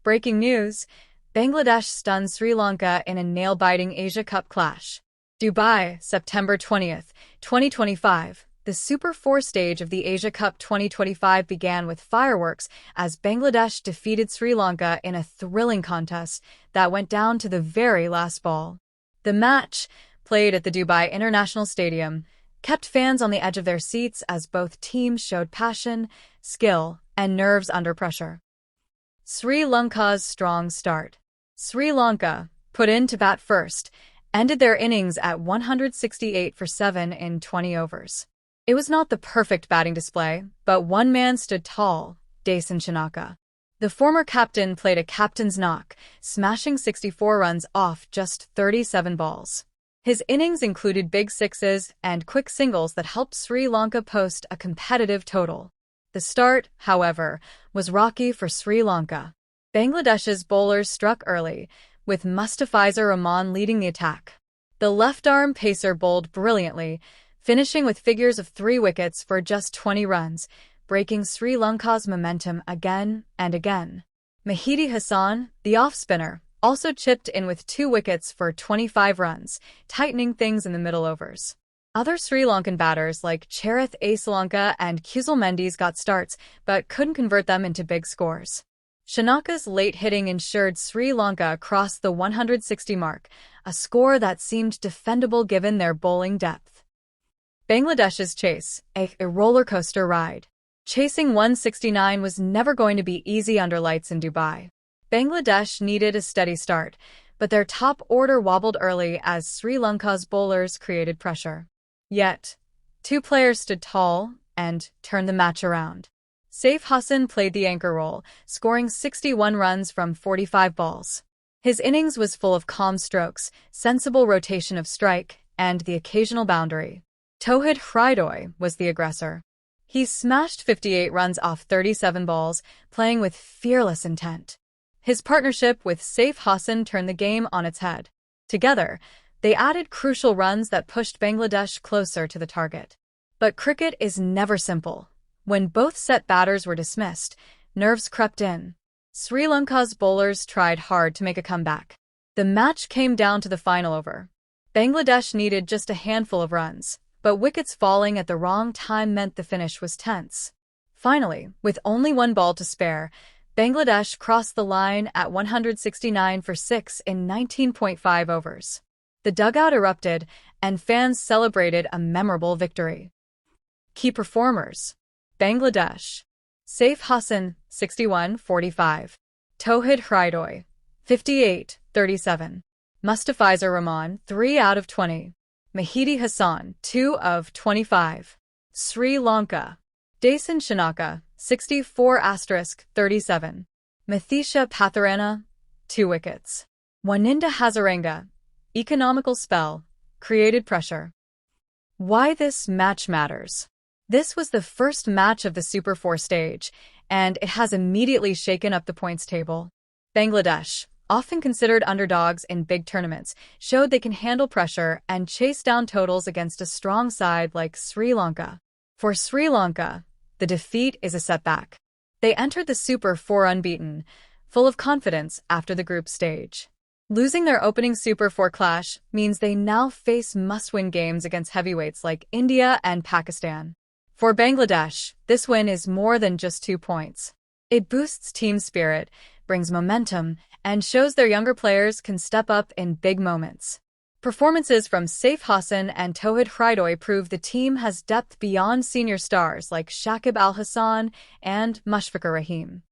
Breaking news: Bangladesh stuns Sri Lanka in a nail-biting Asia Cup clash. Dubai, September 20th, 2025. The Super 4 stage of the Asia Cup 2025 began with fireworks as Bangladesh defeated Sri Lanka in a thrilling contest that went down to the very last ball. The match, played at the Dubai International Stadium, kept fans on the edge of their seats as both teams showed passion, skill, and nerves under pressure. Sri Lanka's strong start. Sri Lanka, put in to bat first, ended their innings at 168 for 7 in 20 overs. It was not the perfect batting display, but one man stood tall, Dasun Shanaka. The former captain played a captain's knock, smashing 64 runs off just 37 balls. His innings included big sixes and quick singles that helped Sri Lanka post a competitive total. The start, however, was rocky for Sri Lanka. Bangladesh's bowlers struck early, with Mustafizur Rahman leading the attack. The left-arm pacer bowled brilliantly, finishing with figures of 3 wickets for just 20 runs, breaking Sri Lanka's momentum again and again. Saif Hassan, the off-spinner, also chipped in with 2 wickets for 25 runs, tightening things in the middle overs. Other Sri Lankan batters like Charith Asalanka and Kuzal Mendes got starts, but couldn't convert them into big scores. Shanaka's late hitting ensured Sri Lanka crossed the 160 mark, a score that seemed defendable given their bowling depth. Bangladesh's chase, a roller coaster ride. Chasing 169 was never going to be easy under lights in Dubai. Bangladesh needed a steady start, but their top order wobbled early as Sri Lanka's bowlers created pressure. Yet, 2 players stood tall and turned the match around. Saif Hassan played the anchor role, scoring 61 runs from 45 balls. His innings was full of calm strokes, sensible rotation of strike, and the occasional boundary. Towhid Hridoy was the aggressor. He smashed 58 runs off 37 balls, playing with fearless intent. His partnership with Saif Hassan turned the game on its head. Together, they added crucial runs that pushed Bangladesh closer to the target. But cricket is never simple. When both set batters were dismissed, nerves crept in. Sri Lanka's bowlers tried hard to make a comeback. The match came down to the final over. Bangladesh needed just a handful of runs, but wickets falling at the wrong time meant the finish was tense. Finally, with only 1 ball to spare, Bangladesh crossed the line at 169 for 6 in 19.5 overs. The dugout erupted, and fans celebrated a memorable victory. Key performers. Bangladesh. Saif Hassan, 61-45. Towhid Hridoy, 58-37. Mustafizur Rahman, 3 out of 20. Saif Hassan, 2 of 25. Sri Lanka. Dasun Shanaka, 64*37. Mathisha Patharana, 2 wickets. Waninda Hazaranga, economical spell, created pressure. Why this match matters. This was the first match of the Super 4 stage, and it has immediately shaken up the points table. Bangladesh, often considered underdogs in big tournaments, showed they can handle pressure and chase down totals against a strong side like Sri Lanka. For Sri Lanka, the defeat is a setback. They entered the Super 4 unbeaten, full of confidence after the group stage. Losing their opening Super 4 clash means they now face must-win games against heavyweights like India and Pakistan. For Bangladesh, this win is more than just 2 points. It boosts team spirit, brings momentum, and shows their younger players can step up in big moments. Performances from Saif Hassan and Towhid Hridoy prove the team has depth beyond senior stars like Shakib Al Hassan and Mushfiqur Rahim.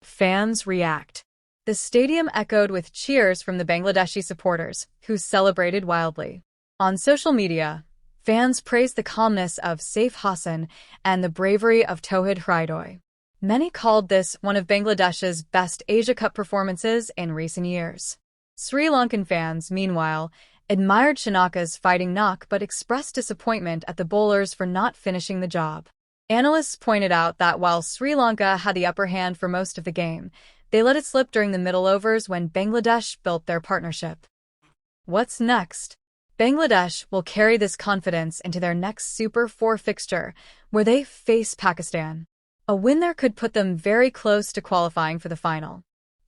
Fans react. The stadium echoed with cheers from the Bangladeshi supporters, who celebrated wildly. On social media, fans praised the calmness of Saif Hassan and the bravery of Towhid Hridoy. Many called this one of Bangladesh's best Asia Cup performances in recent years. Sri Lankan fans, meanwhile, admired Shanaka's fighting knock but expressed disappointment at the bowlers for not finishing the job. Analysts pointed out that while Sri Lanka had the upper hand for most of the game, they let it slip during the middle overs when Bangladesh built their partnership. What's next? Bangladesh will carry this confidence into their next Super 4 fixture, where they face Pakistan. A win there could put them very close to qualifying for the final.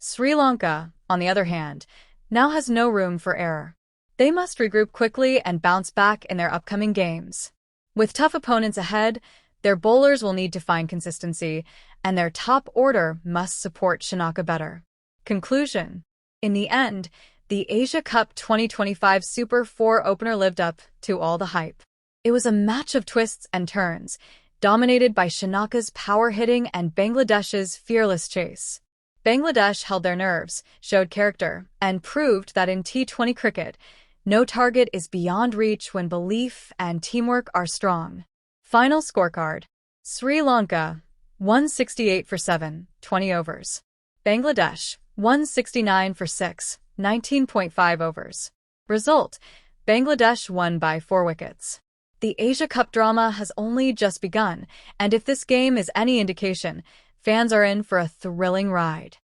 Sri Lanka, on the other hand, now has no room for error. They must regroup quickly and bounce back in their upcoming games. With tough opponents ahead, their bowlers will need to find consistency, and their top order must support Shanaka better. Conclusion. In the end, the Asia Cup 2025 Super 4 opener lived up to all the hype. It was a match of twists and turns, dominated by Shanaka's power hitting and Bangladesh's fearless chase. Bangladesh held their nerves, showed character, and proved that in T20 cricket, no target is beyond reach when belief and teamwork are strong. Final scorecard. Sri Lanka, 168 for 7, 20 overs. Bangladesh, 169 for 6, 19.5 overs. Result, Bangladesh won by 4 wickets. The Asia Cup drama has only just begun, and if this game is any indication, fans are in for a thrilling ride.